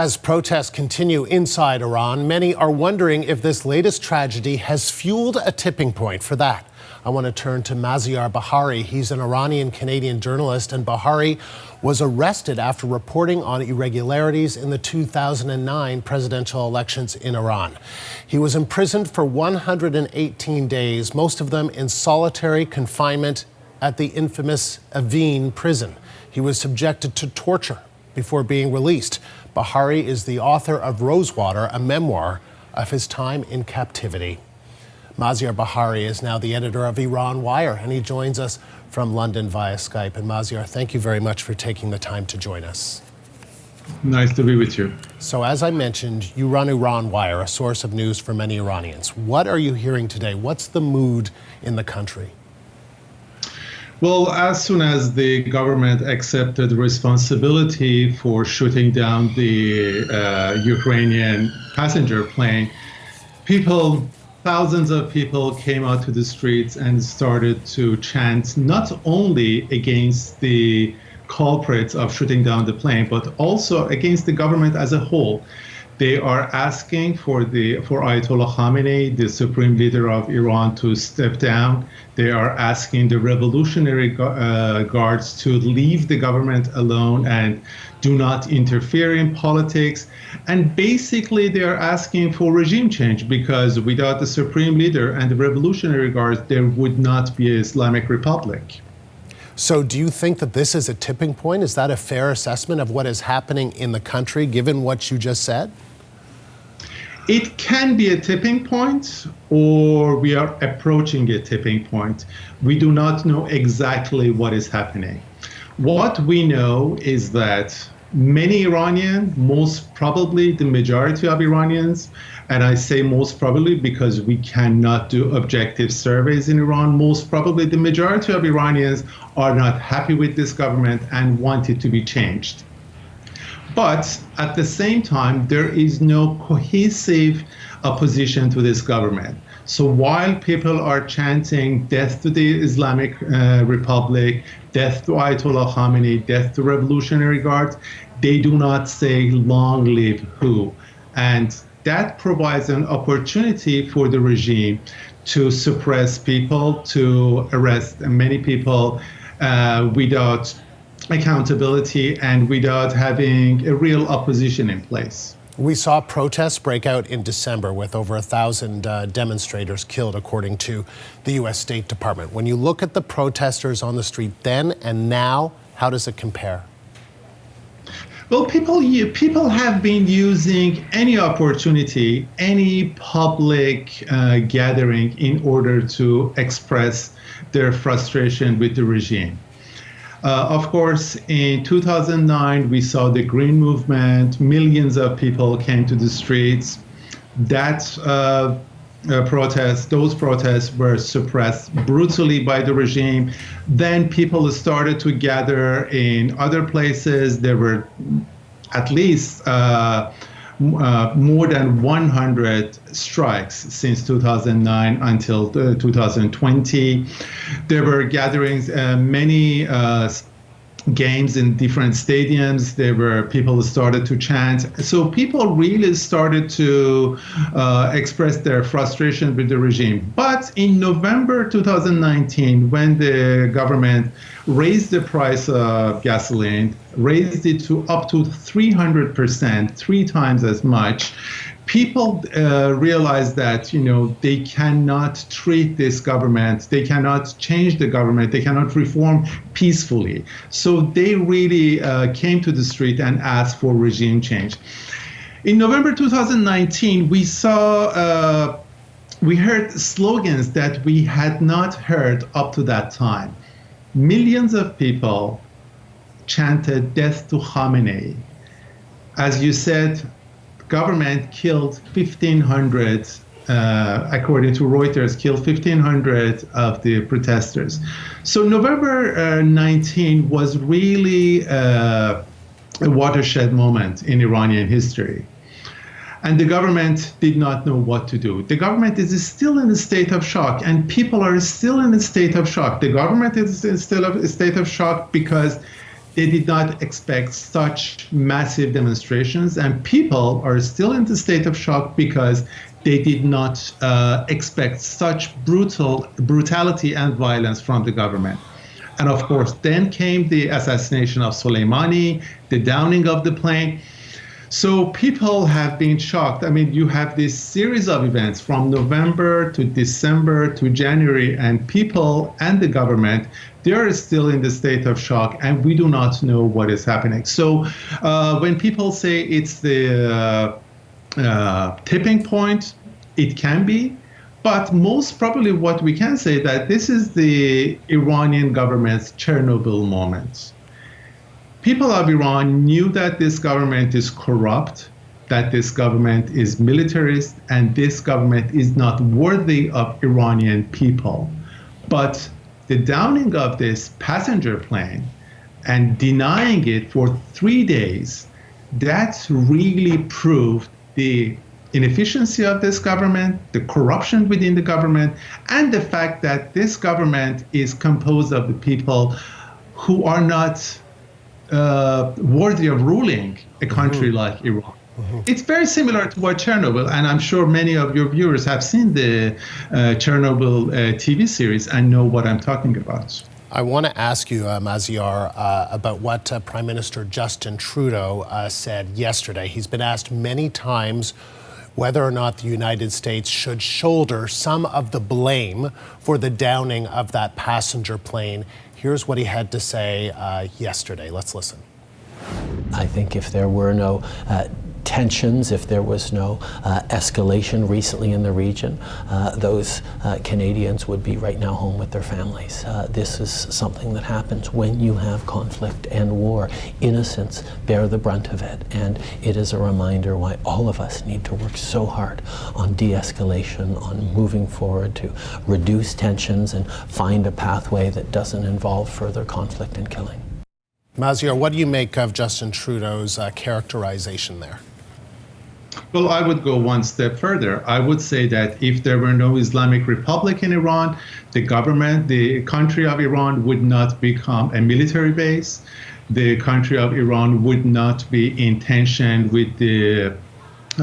As protests continue inside Iran, many are wondering if this latest tragedy has fueled a tipping point. For that, I want to turn to Maziar Bahari. He's an Iranian-Canadian journalist, and Bahari was arrested after reporting on irregularities in the 2009 presidential elections in Iran. He was imprisoned for 118 days, most of them in solitary confinement at the infamous Evin prison. He was subjected to torture before being released. Bahari is the author of Rosewater, a memoir of his time in captivity. Maziar Bahari is now the editor of Iran Wire, and he joins us from London via Skype. And Maziar, thank you very much for taking the time to join us. Nice to be with you. So as I mentioned, you run Iran Wire, a source of news for many Iranians. What are you hearing today? What's the mood in the country? Well, as soon as the government accepted responsibility for shooting down the Ukrainian passenger plane, thousands of people came out to the streets and started to chant not only against the culprits of shooting down the plane, but also against the government as a whole. They are asking for Ayatollah Khamenei, the supreme leader of Iran, to step down. They are asking the Revolutionary Guards to leave the government alone and do not interfere in politics. And basically, they are asking for regime change, because without the supreme leader and the Revolutionary Guards, there would not be an Islamic Republic. So do you think that this is a tipping point? Is that a fair assessment of what is happening in the country, given what you just said? It can be a tipping point, or we are approaching a tipping point. We do not know exactly what is happening. What we know is that many Iranians, most probably the majority of Iranians, and I say most probably because we cannot do objective surveys in Iran, most probably the majority of Iranians are not happy with this government and want it to be changed. But at the same time, there is no cohesive opposition to this government. So while people are chanting death to the Islamic Republic, death to Ayatollah Khamenei, death to Revolutionary Guards, they do not say long live who. And that provides an opportunity for the regime to suppress people, to arrest many people without accountability and without having a real opposition in place. We saw protests break out in December with over 1,000 demonstrators killed, according to the U.S. State Department. When you look at the protesters on the street then and now, how does it compare? Well, people have been using any opportunity, any public gathering in order to express their frustration with the regime. Of course, in 2009, we saw the Green Movement. Millions of people came to the streets. Those protests were suppressed brutally by the regime. Then people started to gather in other places. There were at least more than 100 strikes since 2009 until 2020. There were gatherings, many games in different stadiums. There were people who started to chant. So people really started to express their frustration with the regime. But in November 2019, when the government raised the price of gasoline, raised it to up to 300%, 3 times as much, people realized that, they cannot treat this government, they cannot change the government, they cannot reform peacefully. So they really came to the street and asked for regime change. In November 2019, we heard slogans that we had not heard up to that time. Millions of people chanted death to Khamenei. As you said, government killed 1,500, according to Reuters, killed 1,500 of the protesters. So November 19 was really a watershed moment in Iranian history. And the government did not know what to do. The government is still in a state of shock, and people are still in a state of shock. The government is still in a state of shock because they did not expect such massive demonstrations, and people are still in the state of shock because they did not expect such brutality and violence from the government. And of course, then came the assassination of Soleimani, the downing of the plane. So people have been shocked. I mean, you have this series of events from November to December to January, and people and the government, they are still in the state of shock, and we do not know what is happening. So when people say it's the tipping point, it can be. But most probably what we can say that this is the Iranian government's Chernobyl moment. People of Iran knew that this government is corrupt, that this government is militarist, and this government is not worthy of Iranian people. But the downing of this passenger plane and denying it for 3 days, that really proved the inefficiency of this government, the corruption within the government, and the fact that this government is composed of the people who are not worthy of ruling a country like Iran. It's very similar to what Chernobyl, and I'm sure many of your viewers have seen the Chernobyl TV series and know what I'm talking about. I want to ask you, Maziar, about what Prime Minister Justin Trudeau said yesterday. He's been asked many times whether or not the United States should shoulder some of the blame for the downing of that passenger plane. Here's what he had to say yesterday. Let's listen. I think if there were no tensions, if there was no escalation recently in the region, those Canadians would be right now home with their families. This is something that happens when you have conflict and war. Innocents bear the brunt of it, and it is a reminder why all of us need to work so hard on de-escalation, on moving forward to reduce tensions and find a pathway that doesn't involve further conflict and killing. Maziar, what do you make of Justin Trudeau's characterization there? Well, I would go one step further. I would say that if there were no Islamic Republic in Iran, the government, the country of Iran would not become a military base. The country of Iran would not be in tension with the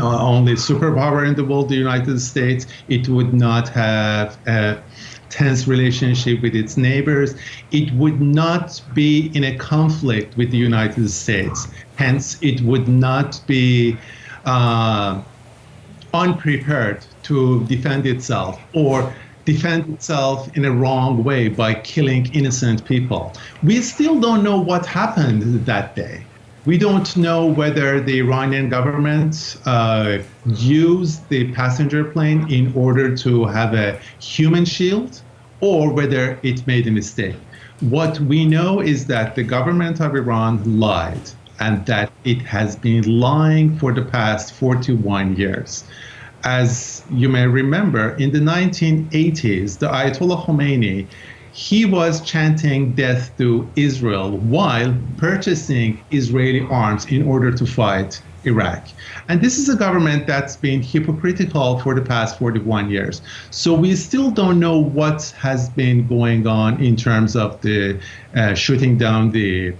only superpower in the world, the United States. It would not have a tense relationship with its neighbors. It would not be in a conflict with the United States. Hence, it would not be unprepared to defend itself or defend itself in a wrong way by killing innocent people. We still don't know what happened that day. We don't know whether the Iranian government used the passenger plane in order to have a human shield or whether it made a mistake. What we know is that the government of Iran lied, and that it has been lying for the past 41 years. As you may remember, in the 1980s, the Ayatollah Khomeini, he was chanting death to Israel while purchasing Israeli arms in order to fight Iraq. And this is a government that's been hypocritical for the past 41 years. So we still don't know what has been going on in terms of the shooting down the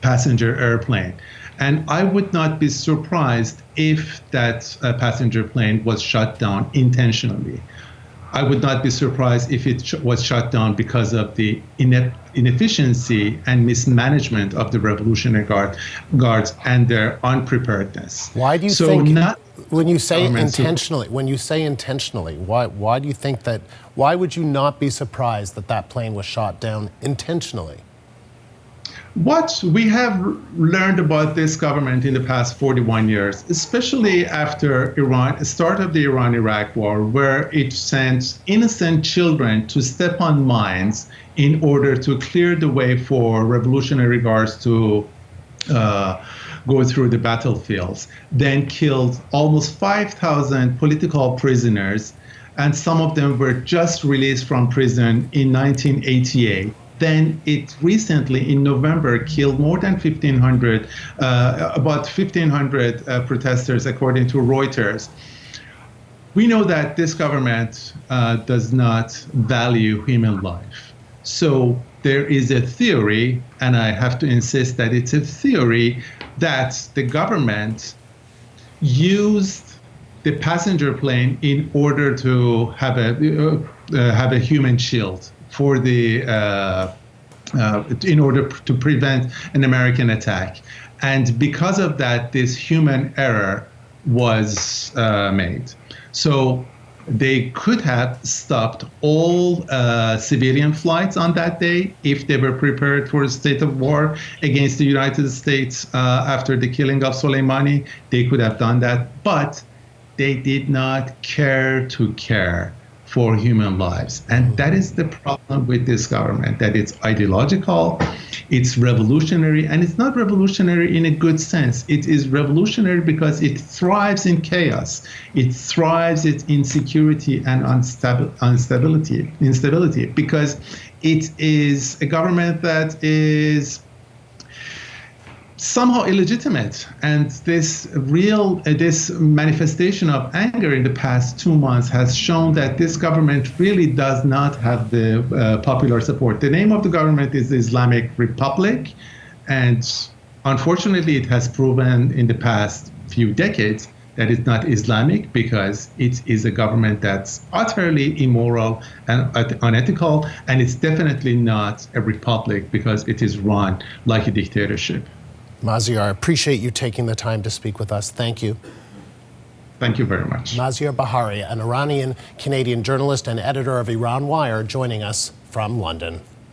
passenger airplane. And I would not be surprised if that passenger plane was shot down intentionally. I would not be surprised if it was shot down because of the inefficiency and mismanagement of the Revolutionary Guards and their unpreparedness. Why do you think, when you say intentionally, why do you think that, why would you not be surprised that that plane was shot down intentionally? What we have learned about this government in the past 41 years, especially after the start of the Iran-Iraq war, where it sent innocent children to step on mines in order to clear the way for Revolutionary Guards to go through the battlefields, then killed almost 5,000 political prisoners, and some of them were just released from prison in 1988. Then it recently, in November, killed more than 1,500, about 1,500 protesters, according to Reuters. We know that this government does not value human life. So there is a theory, and I have to insist that it's a theory, that the government used the passenger plane in order to have a human shield for the in order to prevent an American attack. And because of that, this human error was made. So they could have stopped all civilian flights on that day if they were prepared for a state of war against the United States after the killing of Soleimani. They could have done that, but they did not care for human lives. And that is the problem with this government, that it's ideological, it's revolutionary, and it's not revolutionary in a good sense. It is revolutionary because it thrives in chaos. It thrives in insecurity and instability, because it is a government that is somehow illegitimate. And this manifestation of anger in the past 2 months has shown that this government really does not have the popular support. The name of the government is the Islamic Republic, and unfortunately it has proven in the past few decades that it's not Islamic, because it is a government that's utterly immoral and unethical, and it's definitely not a republic because it is run like a dictatorship. Maziar, I appreciate you taking the time to speak with us. Thank you. Thank you very much. Maziar Bahari, an Iranian-Canadian journalist and editor of Iran Wire, joining us from London.